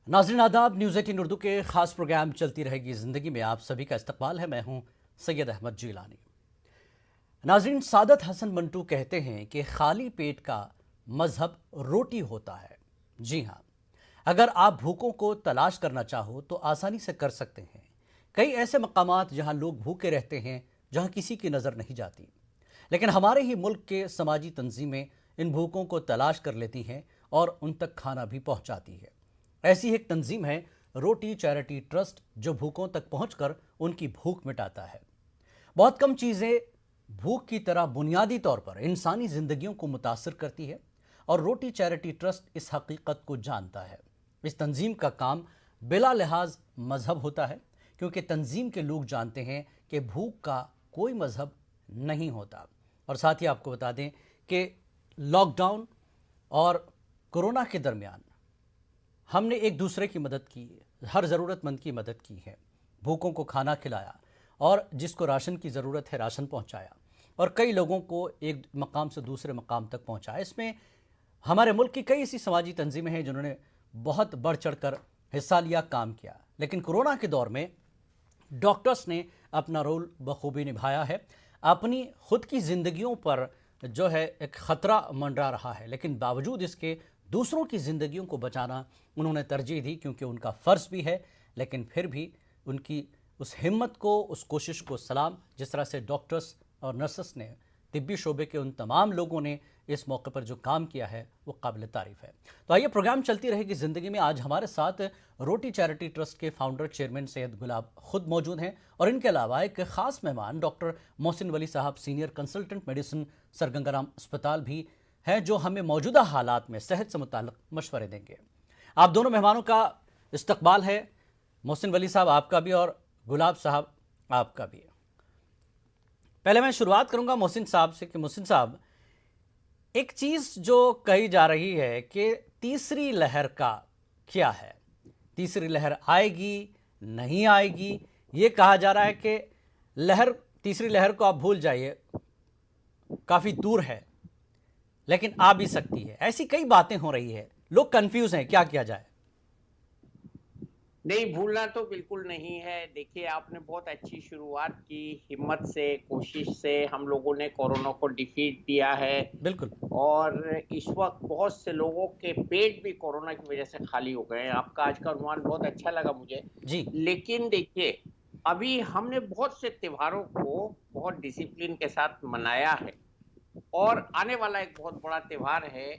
नाज़रीन आदाब, न्यूज़ 18 उर्दू के खास प्रोग्राम चलती रहेगी ज़िंदगी में आप सभी का इस्तकबाल है। मैं हूं सैयद अहमद जीलानी। नाज़रीन, सादत हसन मंटू कहते हैं कि खाली पेट का मजहब रोटी होता है। जी हाँ, अगर आप भूखों को तलाश करना चाहो तो आसानी से कर सकते हैं। कई ऐसे मकामात जहां लोग भूखे रहते हैं, जहां किसी की नज़र नहीं जाती, लेकिन हमारे ही मुल्क के समाजी तंजीमें इन भूखों को तलाश कर लेती हैं और उन तक खाना भी पहुंचाती है। ऐसी एक तंजीम है रोटी चैरिटी ट्रस्ट, जो भूखों तक पहुंचकर उनकी भूख मिटाता है। बहुत कम चीज़ें भूख की तरह बुनियादी तौर पर इंसानी जिंदगियों को मुतासर करती है और रोटी चैरिटी ट्रस्ट इस हकीकत को जानता है। इस तंजीम का काम बिला लिहाज मजहब होता है, क्योंकि तंजीम के लोग जानते हैं कि भूख का कोई मजहब नहीं होता। और साथ ही आपको बता दें कि लॉकडाउन और कोरोना के दरमियान हमने एक दूसरे की मदद की, हर ज़रूरतमंद की मदद की है। भूखों को खाना खिलाया और जिसको राशन की ज़रूरत है राशन पहुंचाया, और कई लोगों को एक मकाम से दूसरे मकाम तक पहुंचाया। इसमें हमारे मुल्क की कई ऐसी समाजी तंजीमें हैं जिन्होंने बहुत बढ़ चढ़ कर हिस्सा लिया, काम किया। लेकिन कोरोना के दौर में डॉक्टर्स ने अपना रोल बखूबी निभाया है। अपनी खुद की ज़िंदगियों पर जो है एक ख़तरा मंडरा रहा है, लेकिन बावजूद इसके दूसरों की ज़िंदगियों को बचाना उन्होंने तरजीह दी, क्योंकि उनका फ़र्ज़ भी है। लेकिन फिर भी उनकी उस हिम्मत को, उस कोशिश को सलाम। जिस तरह से डॉक्टर्स और नर्सेस ने, तिब्बी शोबे के उन तमाम लोगों ने इस मौके पर जो काम किया है वो काबिल तारीफ़ है। तो आइए, प्रोग्राम चलती रहेगी ज़िंदगी में। आज हमारे साथ रोटी चैरिटी ट्रस्ट के फाउंडर चेयरमैन सैयद गुलाब खुद मौजूद हैं, और इनके अलावा एक ख़ास मेहमान डॉक्टर मोहसिन वली साहब, senior consultant medicine, sir Gangaram अस्पताल भी हैं, जो हमें मौजूदा हालात में सेहत से मुताल्लिक़ मशवरे देंगे। आप दोनों मेहमानों का इस्तकबाल है। मोहसिन वली साहब आपका भी, और गुलाब साहब आपका भी। पहले मैं शुरुआत करूंगा मोहसिन साहब से कि मोहसिन साहब, एक चीज़ जो कही जा रही है कि तीसरी लहर का क्या है, तीसरी लहर आएगी नहीं आएगी। ये कहा जा रहा है कि तीसरी लहर को आप भूल जाइए, काफ़ी दूर है, लेकिन आ भी सकती है। ऐसी कई बातें हो रही है, लोग कंफ्यूज हैं, क्या किया जाए। नहीं, भूलना तो बिल्कुल नहीं है। देखिए, आपने बहुत अच्छी शुरुआत की। हिम्मत से, कोशिश से हम लोगों ने कोरोना को डिफीट दिया है। बिल्कुल। और इस वक्त बहुत से लोगों के पेट भी कोरोना की वजह से खाली हो गए हैं। आपका आज का अनुमान बहुत अच्छा लगा मुझे। जी। लेकिन देखिए, अभी हमने बहुत से त्योहारों को बहुत डिसिप्लिन के साथ मनाया है, और आने वाला एक बहुत बड़ा त्योहार है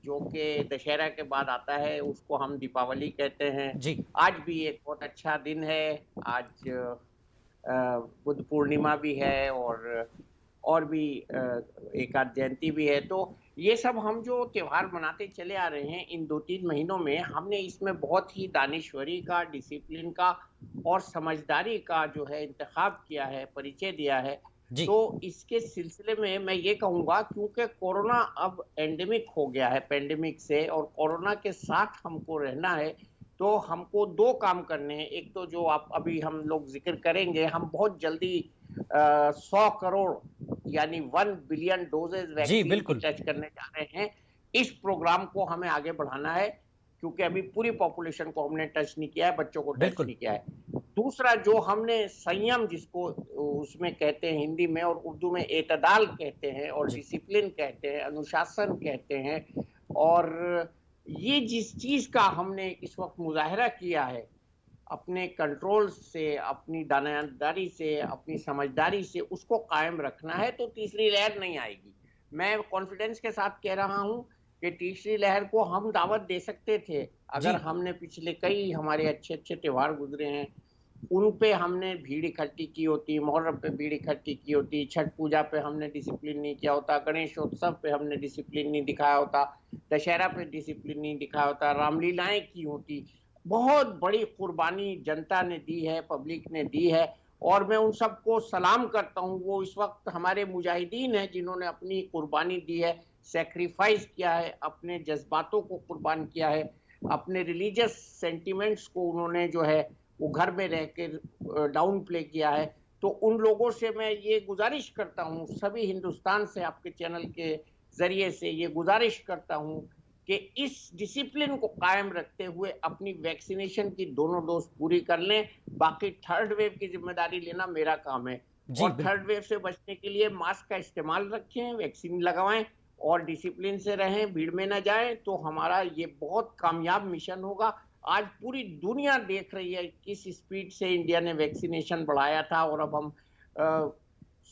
जो कि दशहरा के बाद आता है, उसको हम दीपावली कहते हैं। जी। आज भी एक बहुत अच्छा दिन है। आज बुद्ध पूर्णिमा भी है, और भी एक आध जयंती भी है। तो ये सब हम जो त्योहार मनाते चले आ रहे हैं इन 2-3 महीनों में, हमने इसमें बहुत ही दानिश्वरी का, डिसिप्लिन का और समझदारी का जो है इंतखाब किया है, परिचय दिया है। जी। तो इसके सिलसिले में मैं ये कहूँगा, क्योंकि कोरोना अब एंडेमिक हो गया है पेंडेमिक से, और कोरोना के साथ हमको रहना है, तो हमको 2 काम करने हैं। एक तो जो आप अभी हम लोग ज़िक्र करेंगे, हम बहुत जल्दी 100 करोड़ यानी 1 बिलियन डोजेज़ जी। वैक्सीन की बिल्कुल। टच करने जा रहे हैं। इस प्रोग्राम को हमें आगे बढ़ाना है, क्योंकि अभी पूरी पॉपुलेशन को हमने टच नहीं किया है, बच्चों को टच बिल्कुल। नहीं किया है। दूसरा जो हमने संयम, जिसको उसमें कहते हैं हिंदी में, और उर्दू में एतदाल कहते हैं, और जी। डिसिप्लिन कहते हैं, अनुशासन कहते हैं। और ये जिस चीज़ का हमने इस वक्त मुजाहरा किया है, अपने कंट्रोल से, अपनी दानादारी से, अपनी समझदारी से उसको कायम रखना है, तो तीसरी लहर नहीं आएगी। मैं कॉन्फिडेंस के साथ कह रहा हूँ कि तीसरी लहर को हम दावत दे सकते थे, जी। अगर हमने पिछले कई हमारे अच्छे-अच्छे त्योहार गुजरे हैं, उन पे हमने भीड़ इकट्ठी की होती, मुहर्रम पे भीड़ इकट्ठी की होती, छठ पूजा पे हमने डिसिप्लिन नहीं किया होता, गणेशोत्सव पे हमने डिसिप्लिन नहीं दिखाया होता, दशहरा पे डिसिप्लिन नहीं दिखाया होता, रामलीलाएँ की होती। बहुत बड़ी कुर्बानी जनता ने दी है, पब्लिक ने दी है, और मैं उन सबको सलाम करता हूँ। वो इस वक्त हमारे मुजाहिदीन हैं जिन्होंने अपनी कुर्बानी दी है, सैक्रिफाइस किया है, अपने जज्बातों को कुर्बान किया है, अपने रिलीजियस सेंटिमेंट्स को उन्होंने जो है वो घर में रह कर डाउन प्ले किया है। तो उन लोगों से मैं ये गुजारिश करता हूँ, सभी हिंदुस्तान से आपके चैनल के ज़रिए से ये गुजारिश करता हूँ कि इस डिसिप्लिन को कायम रखते हुए अपनी वैक्सीनेशन की दोनों डोज पूरी कर लें। बाकी थर्ड वेव की जिम्मेदारी लेना मेरा काम है। जी और थर्ड बिल्कुल। वेव से बचने के लिए मास्क का इस्तेमाल रखें, वैक्सीन लगवाएं और डिसिप्लिन से रहें, भीड़ में ना जाएं, तो हमारा ये बहुत कामयाब मिशन होगा। आज पूरी दुनिया देख रही है किस स्पीड से इंडिया ने वैक्सीनेशन बढ़ाया था, और अब हम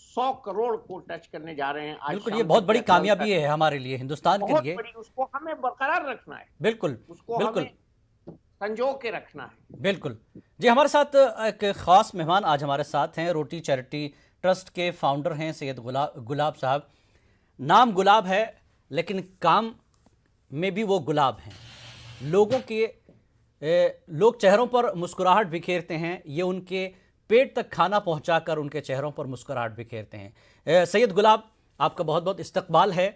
100 करोड़ को टच करने जा रहे हैं आज बिल्कुल, ये शाम बहुत तक बड़ी या कल कामयाबी तक। है हमारे लिए, हिंदुस्तान के बहुत लिए। बड़ी, उसको हमें बरकरार रखना है, बिल्कुल उसको बिल्कुल हमें संजो के रखना है। बिल्कुल। जी, हमारे साथ एक ख़ास मेहमान आज हमारे साथ हैं। रोटी चैरिटी ट्रस्ट के फाउंडर हैं सैयद गुलाब साहब। नाम गुलाब है, लेकिन काम में भी वो गुलाब हैं। लोगों के लोग चेहरों पर मुस्कुराहट बिखेरते हैं, ये उनके पेट तक खाना पहुंचाकर उनके चेहरों पर मुस्कुराहट बिखेरते हैं। सैयद गुलाब, आपका बहुत बहुत इस्तकबाल है।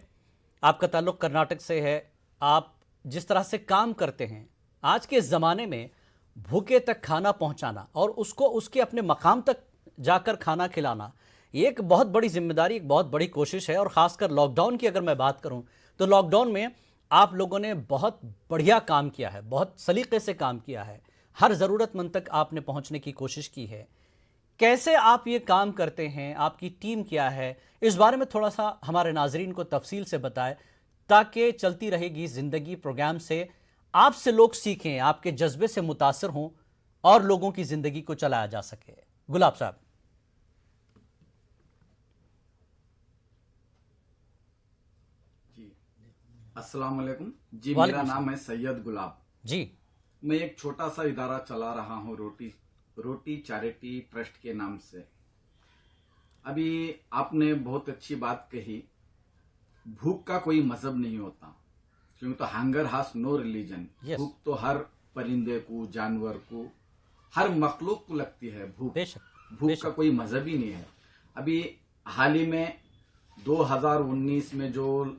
आपका ताल्लुक़ कर्नाटक से है। आप जिस तरह से काम करते हैं, आज के ज़माने में भूखे तक खाना पहुंचाना और उसको उसके अपने मकाम तक जाकर खाना खिलाना, ये एक बहुत बड़ी जिम्मेदारी, एक बहुत बड़ी कोशिश है। और ख़ासकर लॉकडाउन की अगर मैं बात करूं, तो लॉकडाउन में आप लोगों ने बहुत बढ़िया काम किया है, बहुत सलीके से काम किया है। हर ज़रूरतमंद तक आपने पहुंचने की कोशिश की है। कैसे आप ये काम करते हैं, आपकी टीम क्या है, इस बारे में थोड़ा सा हमारे नाजरीन को तफसील से बताएं, ताकि चलती रहेगी ज़िंदगी प्रोग्राम से आपसे लोग सीखें, आपके जज्बे से मुतासर हों और लोगों की ज़िंदगी को चलाया जा सके। गुलाब साहब। जी, अस्सलाम वालेकुम जी। वालेकुम मेरा सलाम। नाम है सैयद गुलाब। जी मैं एक छोटा सा इदारा चला रहा हूँ, रोटी चैरिटी ट्रस्ट के नाम से। अभी आपने बहुत अच्छी बात कही, भूख का कोई मजहब नहीं होता, क्योंकि तो hunger has no religion. Yes, भूख तो हर परिंदे को, जानवर को, हर मखलूक को लगती है भूख। बेशक भूख का बेशक। कोई मजहब ही नहीं है। अभी हाल ही में 2019 में जो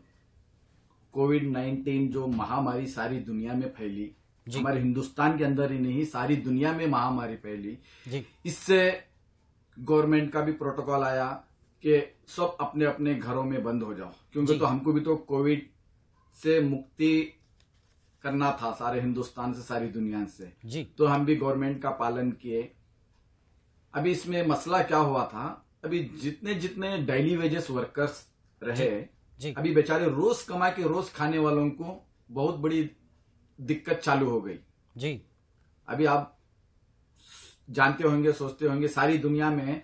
कोविड-19 जो महामारी सारी दुनिया में फैली, जी हमारे हिंदुस्तान के अंदर ही नहीं सारी दुनिया में महामारी फैली, जी इससे गवर्नमेंट का भी प्रोटोकॉल आया कि सब अपने अपने घरों में बंद हो जाओ, क्योंकि जी तो हमको भी तो कोविड से मुक्ति करना था, सारे हिंदुस्तान से, सारी दुनिया से। जी तो हम भी गवर्नमेंट का पालन किए। अभी इसमें मसला क्या हुआ था, अभी जितने जितने डेली वेजेस वर्कर्स रहे, जी अभी बेचारे रोज कमा के रोज खाने वालों को बहुत बड़ी दिक्कत चालू हो गई। जी अभी आप जानते होंगे, सोचते होंगे, सारी दुनिया में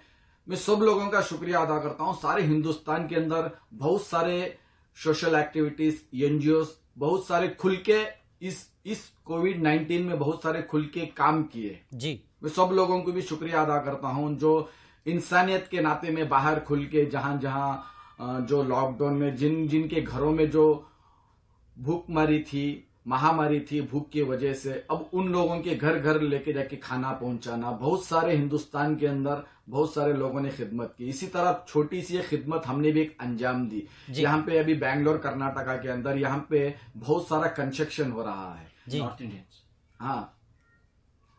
मैं सब लोगों का शुक्रिया अदा करता हूं। सारे हिंदुस्तान के अंदर बहुत सारे सोशल एक्टिविटीज, एनजीओस बहुत सारे खुल के इस कोविड-19 में बहुत सारे खुल के काम किए। जी मैं सब लोगों को भी शुक्रिया अदा करता हूं, जो इंसानियत के नाते में बाहर खुल के जहां जहां जो लॉकडाउन में जिनके घरों में जो भूखमरी थी, महामारी थी भूख की वजह से, अब उन लोगों के घर घर लेके जाके खाना पहुंचाना, बहुत सारे हिंदुस्तान के अंदर बहुत सारे लोगों ने खिदमत की। इसी तरह छोटी सी खिदमत हमने भी एक अंजाम दी। यहाँ पे अभी बैंगलोर कर्नाटका के अंदर यहाँ पे बहुत सारा कंस्ट्रक्शन हो रहा है। जी नॉर्थ इंडियंस, हाँ,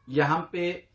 यहाँ पे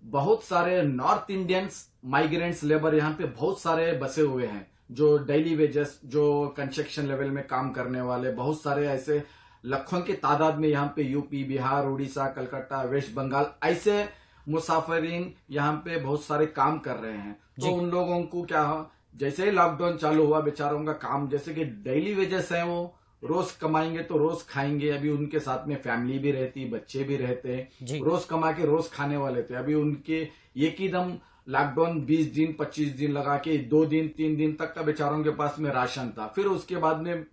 बहुत सारे नॉर्थ इंडियंस माइग्रेंट्स लेबर यहाँ पे बहुत सारे बसे हुए हैं, जो डेली वेजेस, जो कंस्ट्रक्शन लेवल में काम करने वाले बहुत सारे ऐसे लाखों की तादाद में यहाँ पे यूपी, बिहार, उड़ीसा, कलकत्ता, वेस्ट बंगाल ऐसे मुसाफिरीन यहाँ पे बहुत सारे काम कर रहे हैं। तो उन लोगों को क्या, जैसे ही लॉकडाउन चालू हुआ, बेचारों का काम जैसे कि डेली वेजेस है, वो रोज कमाएंगे तो रोज खाएंगे। अभी उनके साथ में फैमिली भी रहती, बच्चे भी रहते, रोज कमा के रोज खाने वाले थे। अभी उनके एक ही दम लॉकडाउन 20 दिन 25 दिन लगा के 2 दिन 3 दिन तक का बेचारों के पास में राशन था। फिर उसके बाद में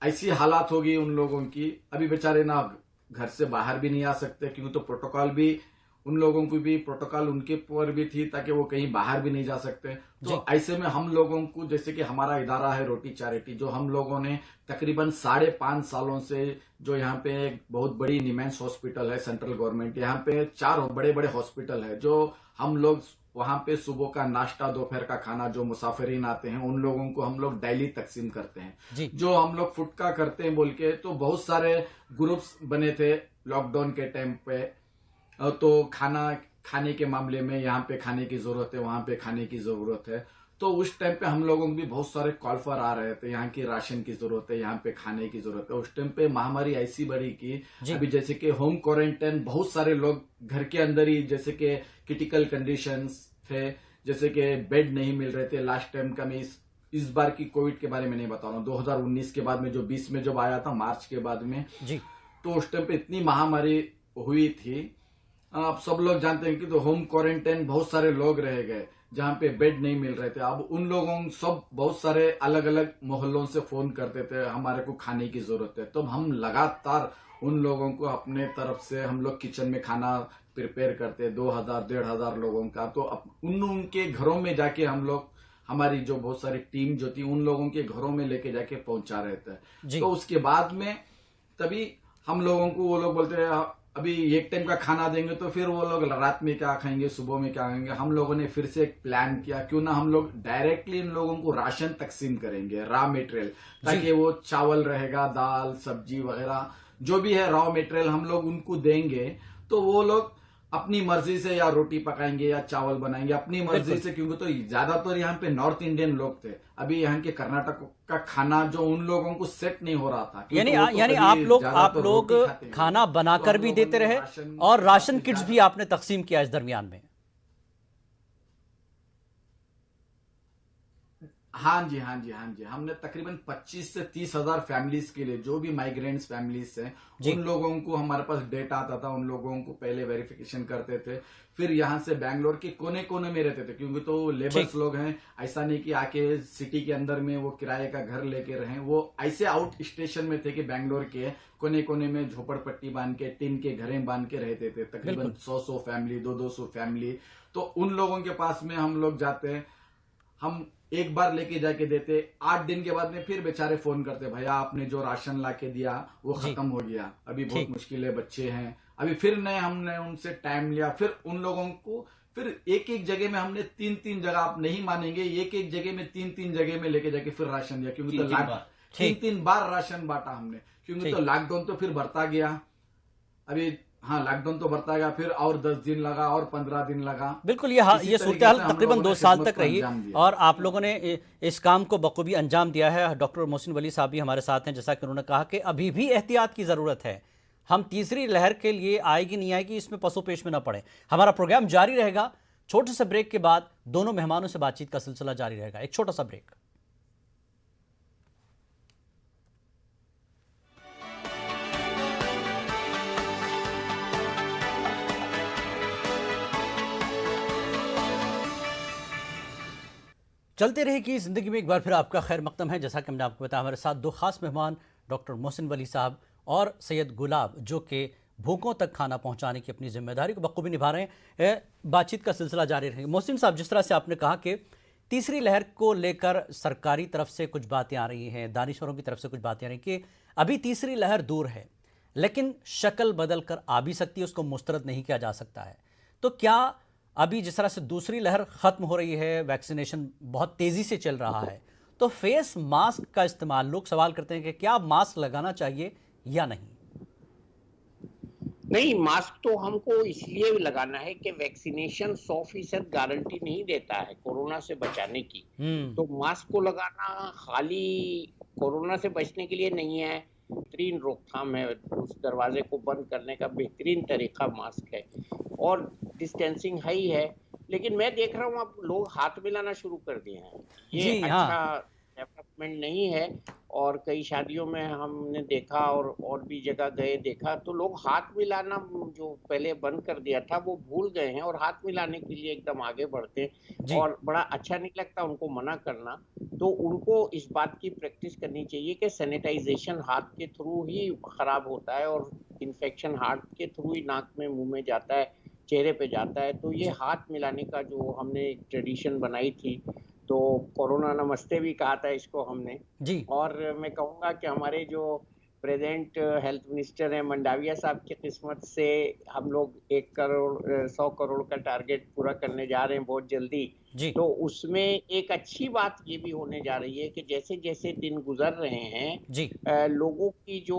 ऐसी हालात हो गई उन लोगों की, अभी बेचारे ना घर से बाहर भी नहीं आ सकते, क्योंकि तो प्रोटोकॉल भी उन लोगों को भी प्रोटोकॉल उनके ऊपर भी थी, ताकि वो कहीं बाहर भी नहीं जा सकते। तो ऐसे में हम लोगों को, जैसे कि हमारा इदारा है रोटी चैरिटी, जो हम लोगों ने तकरीबन 5.5 सालों से, जो यहाँ पे एक बहुत बड़ी निमेंस हॉस्पिटल है सेंट्रल गवर्नमेंट, यहाँ पे 4 बड़े बड़े हॉस्पिटल है, जो हम लोग वहां पे सुबह का नाश्ता, दोपहर का खाना जो मुसाफिरीन आते हैं उन लोगों को हम लोग डेली तकसीम करते हैं। जो हम लोग फुटका करते हैं बोल के, तो बहुत सारे ग्रुप्स बने थे लॉकडाउन के टाइम पे। तो खाने के मामले में यहाँ पे खाने की जरूरत है, वहां पे खाने की जरूरत है, तो उस टाइम पे हम लोगों को भी बहुत सारे कॉल फॉर आ रहे थे, यहाँ की राशन की जरूरत है, यहाँ पे खाने की जरूरत है। उस टाइम पे महामारी ऐसी बढ़ी कि जी। अभी जैसे कि होम क्वारंटाइन, बहुत सारे लोग घर के अंदर ही, जैसे कि क्रिटिकल कंडीशंस थे, जैसे कि बेड नहीं मिल रहे थे। लास्ट टाइम का मैं इस बार की कोविड के बारे में नहीं बता रहा हूँ, 2019 के बाद में, जो 20 में जब आया था, मार्च के बाद में, जी। तो उस टाइम पे इतनी महामारी हुई थी। आप सब लोग जानते हैं कि तो होम क्वारंटाइन बहुत सारे लोग रह गए जहां पे बेड नहीं मिल रहे थे। अब उन लोगों सब बहुत सारे अलग अलग मोहल्लों से फोन करते थे, हमारे को खाने की जरूरत है। तो हम लगातार उन लोगों को अपने तरफ से, हम लोग किचन में खाना प्रिपेयर करते, 2000 1500 लोगों का। तो उनके घरों में जाके हम लोग, हमारी जो बहुत सारी टीम जो थी, उन लोगों के घरों में लेके जाके पहुंचा रहे थे। जी। तो उसके बाद में तभी हम लोगों को, वो लोग बोलते हैं अभी एक टाइम का खाना देंगे, तो फिर वो लोग रात में क्या खाएंगे, सुबह में क्या खाएंगे। हम लोगों ने फिर से एक प्लान किया, क्यों ना हम लोग डायरेक्टली इन लोगों को राशन तकसीम करेंगे, रॉ मटेरियल, ताकि वो चावल रहेगा, दाल सब्जी वगैरह जो भी है रॉ मटेरियल हम लोग उनको देंगे। तो वो लोग अपनी मर्जी से या रोटी पकाएंगे या चावल बनाएंगे अपनी मर्जी से, क्योंकि तो ज्यादातर यहाँ पे नॉर्थ इंडियन लोग थे। अभी यहाँ के कर्नाटक का खाना जो उन लोगों को सेट नहीं हो रहा था, यानी क्योंकि वो तो यानी कभी आप लोग ज्यादातर रोटी खाते हैं। खाना तो बनाकर हम भी लोगों देते ने रहे राशन और राशन काफी किट्स ज्यादा- भी आपने तकसीम किया इस दरमियान में। हाँ जी, हाँ जी, हाँ जी। हमने तकरीबन 25 से 30 हजार फैमिलीज के लिए, जो भी माइग्रेंट्स फैमिलीज हैं, जी। उन लोगों को हमारे पास डेटा आता था, उन लोगों को पहले वेरिफिकेशन करते थे। फिर यहाँ से बैंगलोर के कोने कोने में रहते थे, क्योंकि तो लेबर्स ठीक। लोग हैं, ऐसा नहीं कि आके सिटी के अंदर में वो किराए का घर लेके रहें। वो ऐसे आउट स्टेशन में थे कि बैंगलोर के कोने कोने में झोपड़पट्टी बांध के, टिन के घरें बांध के रहते थे, तकरीबन बिल्कुल। 100 फैमिली, 200 फैमिली। तो उन लोगों के पास में हम लोग जाते हैं, हम एक बार लेके जाके देते, 8 दिन के बाद में फिर बेचारे फोन करते, भैया आपने जो राशन लाके दिया वो जी। खत्म हो गया, अभी बहुत ठीक। मुश्किल है, बच्चे हैं। अभी फिर नए हमने उनसे टाइम लिया, फिर उन लोगों को फिर एक एक जगह में हमने 3-3 जगह, आप नहीं मानेंगे, एक एक जगह में 3-3 जगह में लेके जाके फिर राशन दिया, क्योंकि तो 3-3 बार राशन बांटा हमने, क्योंकि ठीक। तो लॉकडाउन तो फिर बढ़ता गया। अभी हाँ, लॉकडाउन तो बढ़ता गया, फिर और 10 दिन लगा और 15 दिन लगा। बिल्कुल, इसी ये तरीके सूरत हाल से हम तकरीबन लोगों 2 ने साल खिदमत तक को रही अंजाम दिया। और आप लोगों ने इस काम को बखूबी अंजाम दिया है। डॉक्टर मोहसिन वली साहब भी हमारे साथ हैं। जैसा कि उन्होंने कहा कि अभी भी एहतियात की ज़रूरत है, हम तीसरी लहर के लिए आएगी नहीं आएगी इसमें पसोपेश में ना पड़े। हमारा प्रोग्राम जारी रहेगा, छोटे से ब्रेक के बाद दोनों मेहमानों से बातचीत का सिलसिला जारी रहेगा। एक छोटा सा ब्रेक। चलते रहेगी ज़िंदगी में, एक बार फिर आपका खैर मकदम है। जैसा कि हमने आपको बताया, हमारे साथ 2 खास मेहमान डॉक्टर मोहसिन वली साहब और सैयद गुलाब, जो कि भूखों तक खाना पहुंचाने की अपनी जिम्मेदारी को बखूबी निभा रहे हैं। बातचीत का सिलसिला जारी रहेगा। मोहसिन साहब, जिस तरह से आपने कहा कि तीसरी लहर को लेकर सरकारी तरफ से कुछ बातें आ रही हैं, दानिशवरों की तरफ से कुछ बातें आ रही हैं कि अभी तीसरी लहर दूर है, लेकिन शक्ल बदल कर आ भी सकती है, उसको मुस्तरद नहीं किया जा सकता है। तो क्या अभी जिस तरह से दूसरी लहर ख़त्म हो रही है, वैक्सीनेशन बहुत तेज़ी से चल रहा है, तो फेस मास्क का इस्तेमाल, लोग सवाल करते हैं कि क्या मास्क लगाना चाहिए या नहीं? नहीं, मास्क तो हमको इसलिए लगाना है कि वैक्सीनेशन 100% गारंटी नहीं देता है कोरोना से बचाने की। तो मास्क को लगाना खाली कोरोना से बचने के लिए नहीं है, बेहतरीन रोकथाम है। उस दरवाजे को बंद करने का बेहतरीन तरीका मास्क है, और डिस्टेंसिंग है ही है। लेकिन मैं देख रहा हूँ अब लोग हाथ मिलाना शुरू कर दिए हैं, ये जी अच्छा हाँ। डेवलपमेंट नहीं है। और कई शादियों में हमने देखा और भी जगह गए देखा, तो लोग हाथ मिलाना जो पहले बंद कर दिया था वो भूल गए हैं और हाथ मिलाने के लिए एकदम आगे बढ़ते हैं, जी। और बड़ा अच्छा नहीं लगता उनको मना करना। तो उनको इस बात की प्रैक्टिस करनी चाहिए कि सैनिटाइजेशन हाथ के थ्रू ही खराब होता है, और इन्फेक्शन हाथ के थ्रू ही नाक में, मुंह में जाता है, चेहरे पे जाता है। तो ये हाथ मिलाने का जो हमने एक ट्रेडिशन बनाई थी, तो कोरोना नमस्ते भी कहा था इसको हमने। जी। और मैं कहूँगा कि हमारे जो प्रेजेंट हेल्थ मिनिस्टर हैं मंडाविया साहब की किस्मत से हम लोग 1 करोड़ 100 करोड़ का टारगेट पूरा करने जा रहे हैं बहुत जल्दी। जी, तो उसमें एक अच्छी बात ये भी होने जा रही है कि जैसे जैसे दिन गुजर रहे हैं जी, लोगों की जो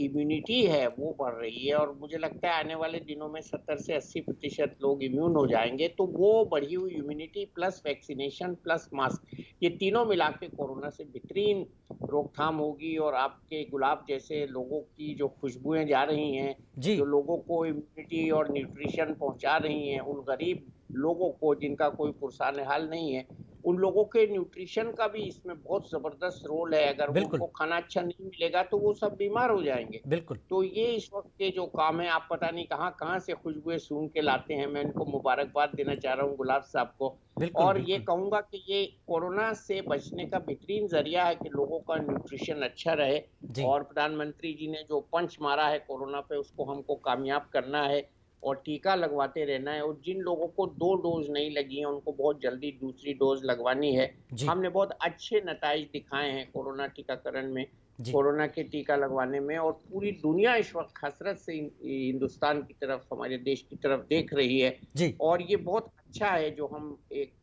इम्यूनिटी है वो बढ़ रही है, और मुझे लगता है आने वाले दिनों में 70 से 80% लोग इम्यून हो जाएंगे। तो वो बढ़ी हुई immunity plus vaccination plus mask, ये तीनों मिला के कोरोना से बेहतरीन रोकथाम होगी। और आपके गुलाब जैसे लोगों की जो खुशबुएं जा रही हैं, जी, जो लोगों को इम्यूनिटी और न्यूट्रिशन पहुंचा रही हैं, उन गरीब लोगों को जिनका कोई पुरसान हाल नहीं है, उन लोगों के न्यूट्रिशन का भी इसमें बहुत जबरदस्त रोल है। अगर वो बिल्कुल, उनको खाना अच्छा नहीं मिलेगा तो वो सब बीमार हो जाएंगे। बिल्कुल, तो ये इस वक्त के जो काम है, आप पता नहीं कहाँ कहाँ से खुशबुएं सूंघ के लाते हैं। मैं इनको मुबारकबाद देना चाह रहा हूँ गुलाब साहब को। बिल्कुल, और ये बिल्कुल, कहूंगा कि ये कोरोना से बचने का बेहतरीन जरिया है कि लोगों का न्यूट्रिशन अच्छा रहे। जी, और प्रधानमंत्री जी ने जो पंच मारा है कोरोना पे, उसको हमको कामयाब करना है और टीका लगवाते रहना है। और जिन लोगों को 2 डोज नहीं लगी हैं उनको बहुत जल्दी दूसरी डोज लगवानी है। जी, हमने बहुत अच्छे नताइज दिखाए हैं कोरोना टीकाकरण में, जी, कोरोना के टीका लगवाने में। और पूरी दुनिया इस वक्त हसरत से हिंदुस्तान की तरफ, हमारे देश की तरफ देख रही है। जी। और ये बहुत अच्छा है जो हम एक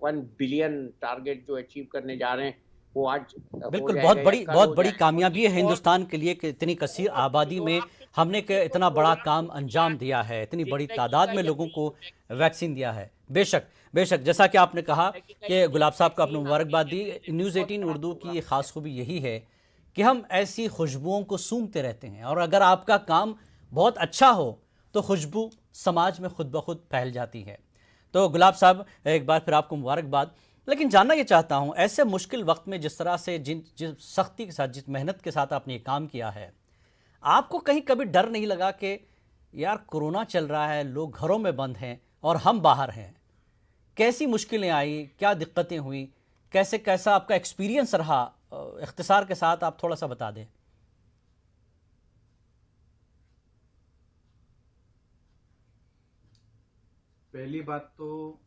1 बिलियन टारगेट जो अचीव करने जा रहे हैं, वो आज हो बिल्कुल, जाएगा या कल बहुत हो बड़ी जाएगा। और कामयाबी है एक और हिंदुस्तान के लिए कि इतनी कसीर और आबादी जो में आपने हमने पूछा कि इतना बड़ा कोरोना काम को किया अंजाम दिया है, इतनी बड़ी जिंदगी तादाद का में लोगों को यकीन, वैक्सीन वैक्सीन दिया है। बेशक, बेशक, जैसा कि आपने कहा जिंदगी का कि यकीन, गुलाब साहब को आपने वैक्सीन आपकी मुबारकबाद दी। जिंदगी में न्यूज़ बहुत 18 बड़ा उर्दू की प्रोग्राम ख़ास खूबी यही है कि हम ऐसी खुशबुओं को सूंघते रहते हैं और अगर आपका काम बहुत अच्छा हो तो खुशबू समाज में खुद ब खुद फैल जाती है। तो गुलाब साहब, एक बार फिर आपको मुबारकबाद। लेकिन जानना ये चाहता हूँ, ऐसे मुश्किल वक्त में जिस तरह से जिस सख्ती के साथ, जिस मेहनत के साथ आपने ये काम किया है, आपको कहीं कभी डर नहीं लगा कि यार कोरोना चल रहा है, लोग घरों में बंद हैं और हम बाहर हैं? कैसी मुश्किलें आई, क्या दिक्कतें हुई, कैसे कैसा आपका एक्सपीरियंस रहा? इख्तिसार के साथ आप थोड़ा सा बता दें। पहली बात तो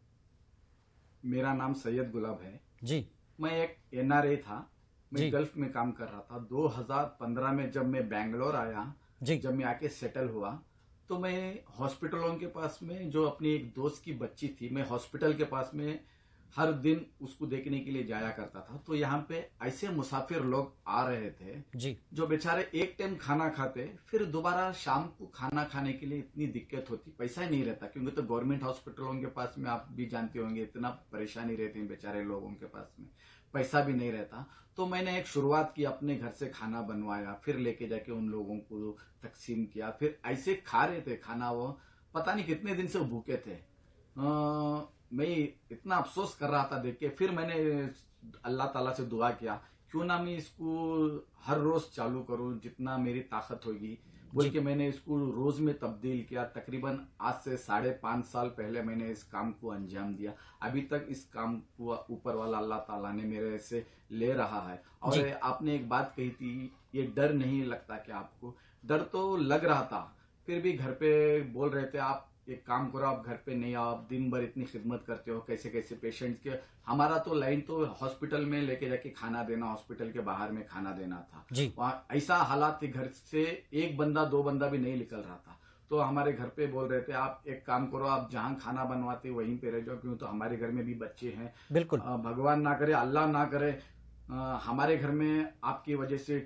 मेरा नाम सैयद गुलाब है। जी, मैं एक एनआरए था। मैं जी, गल्फ में काम कर रहा था। 2015 में जब मैं बैंगलोर आया, जी, जब मैं आके सेटल हुआ, तो मैं हॉस्पिटलों के पास में जो अपनी एक दोस्त की बच्ची थी, मैं हॉस्पिटल के पास में हर दिन उसको देखने के लिए जाया करता था। तो यहाँ पे ऐसे मुसाफिर लोग आ रहे थे जी, जो बेचारे एक टाइम खाना खाते, फिर दोबारा शाम को खाना खाने के लिए इतनी दिक्कत होती, पैसा ही नहीं रहता, क्योंकि तो गवर्नमेंट हॉस्पिटलों के पास में आप भी जानते होंगे इतना परेशानी रहती है बेचारे लोगों के पास में, पैसा भी नहीं रहता। तो मैंने एक शुरुआत की, अपने घर से खाना बनवाया, फिर लेके जाके उन लोगों को तकसीम किया। फिर ऐसे खा रहे थे खाना, वो पता नहीं कितने दिन से वो भूखे थे। मैं इतना अफसोस कर रहा था देख के। फिर मैंने अल्लाह ताला से दुआ किया, क्यों ना मैं इसको हर रोज चालू करूं जितना मेरी ताकत होगी, बोल जी, के मैंने इसको रोज में तब्दील किया। तकरीबन आज से 5.5 साल पहले मैंने इस काम को अंजाम दिया। अभी तक इस काम को ऊपर वाला अल्लाह ताला ने मेरे से ले रहा है। और जी, आपने एक बात कही थी, ये डर नहीं लगता क्या आपको? डर तो लग रहा था, फिर भी घर पे बोल रहे थे आप एक काम करो, आप घर पे नहीं आओ, आप दिन भर इतनी खिदमत करते हो, कैसे कैसे पेशेंट्स के। हमारा तो लाइन तो हॉस्पिटल में लेके जाके खाना देना, हॉस्पिटल के बाहर में खाना देना था। जी, वहां ऐसा हालात थे, घर से एक बंदा 2 बंदा भी नहीं निकल रहा था। तो हमारे घर पे बोल रहे थे आप एक काम करो, आप जहां खाना बनवाते वहीं पे रह जाओ, क्यों तो हमारे घर में भी बच्चे हैं। बिल्कुल, भगवान ना करे, अल्लाह ना करे, हमारे घर में आपकी वजह से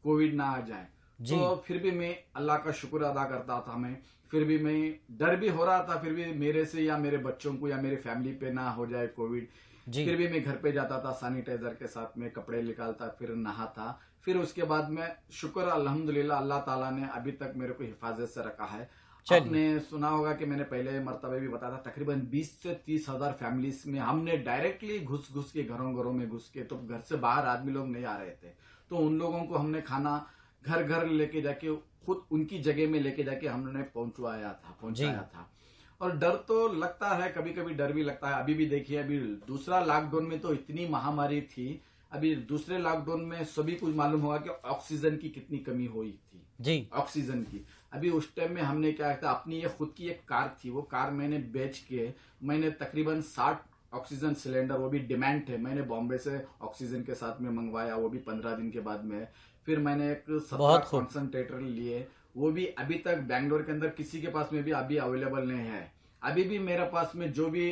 कोविड ना आ जाए। जी, तो फिर भी मैं अल्लाह का शुक्र अदा करता था। मैं फिर भी मैं डर भी हो रहा था, फिर भी मेरे से या मेरे बच्चों को या मेरी फैमिली पे ना हो जाए कोविड। जी, फिर भी मैं घर पे जाता था, सैनिटाइजर के साथ में कपड़े निकालता, फिर नहाता। फिर उसके बाद में शुक्र अल्हम्दुलिल्लाह अल्लाह ताला ने अभी तक मेरे को हिफाजत से रखा है। चलिए, आपने सुना होगा कि मैंने पहले मर्तबे भी बताया था, तकरीबन 20 से 30 हजार फैमिलीज में हमने डायरेक्टली घुस घुस के, घरों घरों में घुस के, तो घर से बाहर आदमी लोग नहीं आ रहे थे, तो उन लोगों को हमने खाना घर घर लेके जाके, खुद उनकी जगह में लेके जाके हमने जी, पहुंचाया था। और डर तो लगता है, कभी कभी डर भी लगता है। अभी भी देखिए, अभी दूसरा लॉकडाउन में तो इतनी महामारी थी। अभी दूसरे लॉकडाउन में सभी कुछ मालूम होगा कि ऑक्सीजन की कितनी कमी हुई थी, जी, ऑक्सीजन की। अभी उस टाइम में हमने क्या किया, अपनी ये खुद की एक कार थी, वो कार मैंने बेच के मैंने तकरीबन 60 ऑक्सीजन सिलेंडर, वो भी डिमांड थे, मैंने बॉम्बे से ऑक्सीजन के साथ में मंगवाया, वो भी 15 दिन के बाद में। फिर मैंने एक 17 बहुत खूब, कॉन्सेंट्रेटर लिए, वो भी अभी तक बैंगलोर के अंदर किसी के पास में भी अभी अवेलेबल नहीं है। अभी भी मेरे पास में जो भी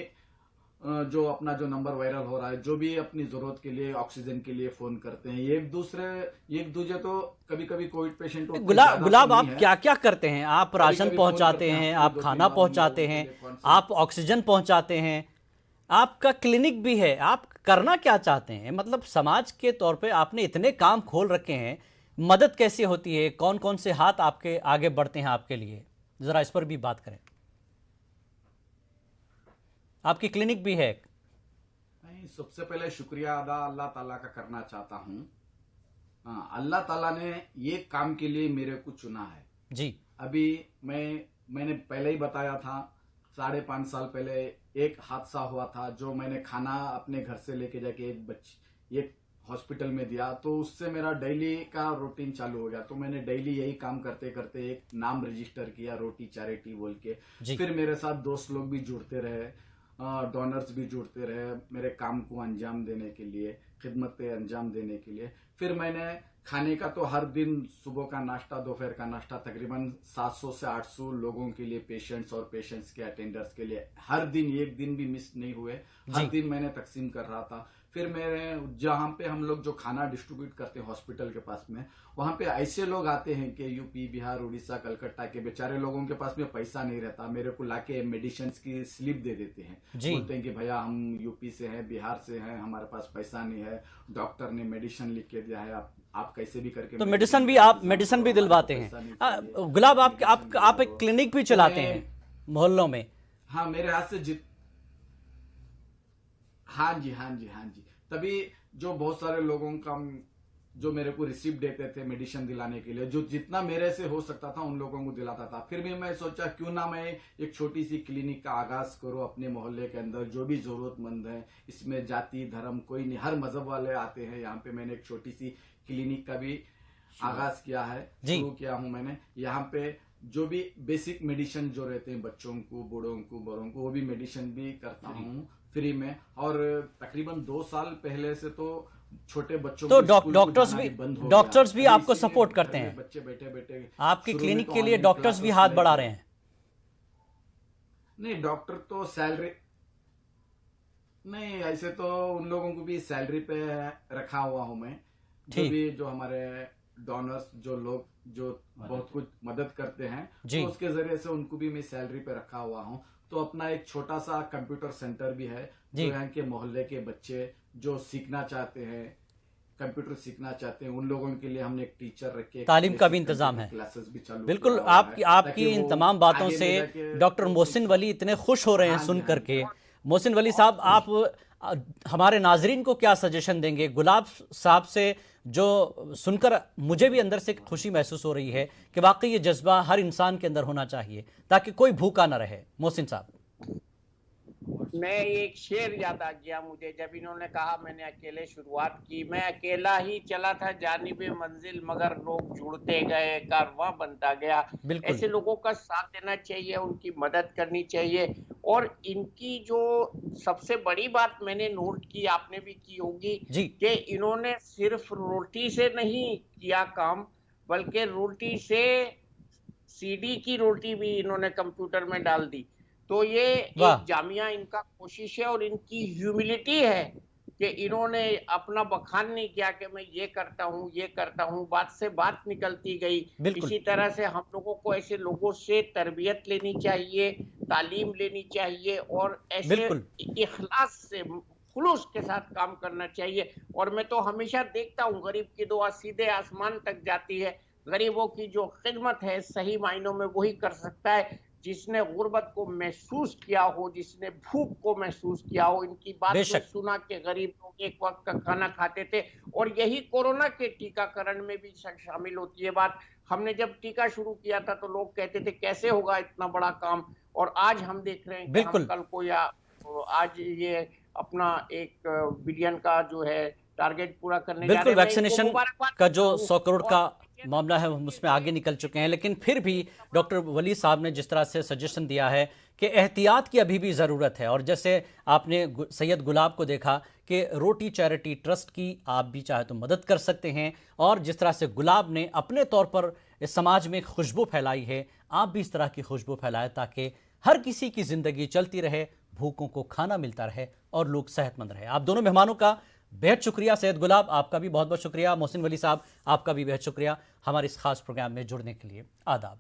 जो अपना जो नंबर वायरल हो रहा है, जो भी अपनी जरूरत के लिए ऑक्सीजन के लिए फोन करते हैं, एक दूसरे तो कभी कभी कोविड पेशेंट गुलाब आप क्या क्या करते हैं? आप राशन पहुंचाते हैं, आप खाना पहुंचाते हैं, आप ऑक्सीजन पहुंचाते हैं, आपका क्लिनिक भी है, आप करना क्या चाहते हैं? मतलब समाज के तौर पे आपने इतने काम खोल रखे हैं, मदद कैसे होती है? कौन कौन से हाथ आपके आगे बढ़ते हैं आपके लिए? जरा इस पर भी बात करें। आपकी क्लिनिक भी है। नहीं, सबसे पहले शुक्रिया अदा अल्लाह ताला का करना चाहता हूँ। हाँ, अल्लाह ताला ने ये काम के लिए मेरे को चुना है जी। अभी मैंने पहले ही बताया था, 5.5 साल पहले एक हादसा हुआ था, जो मैंने खाना अपने घर से लेके जाके एक हॉस्पिटल में दिया, तो उससे मेरा डेली का रूटीन चालू हो गया। तो मैंने डेली यही काम करते करते एक नाम रजिस्टर किया, रोटी चैरिटी बोल के। फिर मेरे साथ दोस्त लोग भी जुड़ते रहे, डोनर्स भी जुड़ते रहे मेरे काम को अंजाम देने के लिए, खिदमत पे अंजाम देने के लिए। फिर मैंने खाने का तो हर दिन सुबह का नाश्ता, दोपहर का नाश्ता तकरीबन 700 से 800 लोगों के लिए, पेशेंट्स और पेशेंट्स के अटेंडर्स के लिए हर दिन, एक दिन भी मिस नहीं हुए, हर दिन मैंने तकसीम कर रहा था। फिर मेरे जहां पे हम लोग जो खाना डिस्ट्रीब्यूट करते हैं हॉस्पिटल के पास में, वहां पे ऐसे लोग आते हैं कि यूपी, बिहार, उड़ीसा, कलकत्ता के बेचारे लोगों के पास में पैसा नहीं रहता, मेरे को लाके मेडिसिन की स्लिप दे देते हैं। बोलते हैं कि भैया हम यूपी से हैं, बिहार से हैं, हमारे पास पैसा नहीं है, डॉक्टर ने मेडिसिन लिख के दिया है, आप कैसे भी करके। तो मेडिसिन भी दिलवाते हैं। गुलाब आप एक क्लिनिक भी चलाते हैं मोहल्लों में। हाँ, मेरे हाथ से हाँ जी। तभी जो बहुत सारे लोगों का जो मेरे को रिसिप्ट देते थे मेडिसिन दिलाने के लिए, जो जितना मेरे से हो सकता था उन लोगों को दिलाता था। फिर भी मैं सोचा क्यों ना मैं एक छोटी सी क्लिनिक का आगाज करूं अपने मोहल्ले के अंदर। जो भी जरूरतमंद है, इसमें जाति धर्म कोई नहीं, हर मजहब वाले आते हैं यहाँ पे। मैंने एक छोटी सी क्लिनिक का भी आगाज किया है, शुरू किया हूं मैंने। यहाँ पे जो भी बेसिक मेडिसिन जो रहते हैं बच्चों को, बूढ़ों को, बड़ों को, वो भी मेडिसिन भी करता हूँ फ्री में। और तकरीबन 2 साल पहले से तो छोटे बच्चों तो को डॉक्टर्स भी आपको सपोर्ट करते हैं? बच्चे बैठे आपकी क्लिनिक के लिए डॉक्टर्स भी हाथ बढ़ा रहे हैं? नहीं, डॉक्टर तो सैलरी नहीं, ऐसे तो उन लोगों को भी सैलरी पे रखा हुआ हूं मैं। जो हमारे डोनर्स, जो लोग जो बहुत कुछ मदद करते हैं, तो उसके जरिए से उनको भी मैं सैलरी पे रखा हुआ हूं। तो अपना एक छोटा सा कंप्यूटर सेंटर भी है, जो यहाँ के मोहल्ले के बच्चे जो सीखना चाहते हैं, कंप्यूटर सीखना चाहते हैं, उन लोगों के लिए हमने एक टीचर रखे, तालीम का भी इंतजाम है। क्लासेस भी चालू। बिल्कुल, आपकी इन तमाम बातों से डॉक्टर मोहसिन वली इतने खुश हो रहे हैं सुन करके। मोहसिन वली साहब, आप हमारे नाजरीन को क्या सजेशन देंगे? गुलाब साहब से जो सुनकर मुझे भी अंदर से खुशी महसूस हो रही है कि वाकई ये जज्बा हर इंसान के अंदर होना चाहिए ताकि कोई भूखा ना रहे। मोहसिन साहब, मैं एक शेर याद आ गया मुझे, जब इन्होंने कहा मैंने अकेले शुरुआत की। मैं अकेला ही चला था जानिबे मंजिल, मगर लोग जुड़ते गए, कारवां बनता गया। ऐसे लोगों का साथ देना चाहिए, उनकी मदद करनी चाहिए। और इनकी जो सबसे बड़ी बात मैंने नोट की, आपने भी की होगी, कि इन्होंने सिर्फ रोटी से नहीं किया काम, बल्कि रोटी से सीडी की रोटी भी इन्होंने कंप्यूटर में डाल दी। तो ये एक जामिया इनका कोशिश है, और इनकी ह्यूमिलिटी है कि इन्होंने अपना बखान नहीं किया कि मैं ये करता हूँ, बात से बात निकलती गई। इसी तरह से हम लोगों को ऐसे लोगों से तरबियत लेनी चाहिए, तालीम लेनी चाहिए, और ऐसे इखलास से, खुलूस के साथ काम करना चाहिए। और मैं तो हमेशा देखता हूँ, गरीब की दुआ सीधे आसमान तक जाती है। गरीबों की जो खिदमत है सही मायनों में वही कर सकता है जिसने गुर्बत को महसूस किया हो, जिसने भूख को महसूस किया हो। इनकी बात में सुना कि गरीब लोग एक वक्त का खाना खाते थे, और यही कोरोना के टीकाकरण में भी शामिल होती है बात। हमने जब टीका शुरू किया था तो लोग कहते थे कैसे होगा इतना बड़ा काम, और आज हम देख रहे हैं कि हम कल को या आज ये अपना 1 बिलियन का जो है टारगेट पूरा करने जा रहे हैं। वैक्सीनेशन का जो 100 करोड़ का मामला है हम उसमें आगे निकल चुके हैं, लेकिन फिर भी डॉक्टर वली साहब ने जिस तरह से सजेशन दिया है कि एहतियात की अभी भी ज़रूरत है। और जैसे आपने सैयद गुलाब को देखा कि रोटी चैरिटी ट्रस्ट की आप भी चाहे तो मदद कर सकते हैं, और जिस तरह से गुलाब ने अपने तौर पर इस समाज में खुशबू फैलाई है, आप भी इस तरह की खुशबू फैलाएं ताकि हर किसी की ज़िंदगी चलती रहे, भूखों को खाना मिलता रहे और लोग सेहतमंद रहे। आप दोनों मेहमानों का बेहद शुक्रिया। सैयद गुलाब, आपका भी बहुत बहुत शुक्रिया। मोहसिन वली साहब, आपका भी बेहद शुक्रिया हमारे इस खास प्रोग्राम में जुड़ने के लिए। आदाब।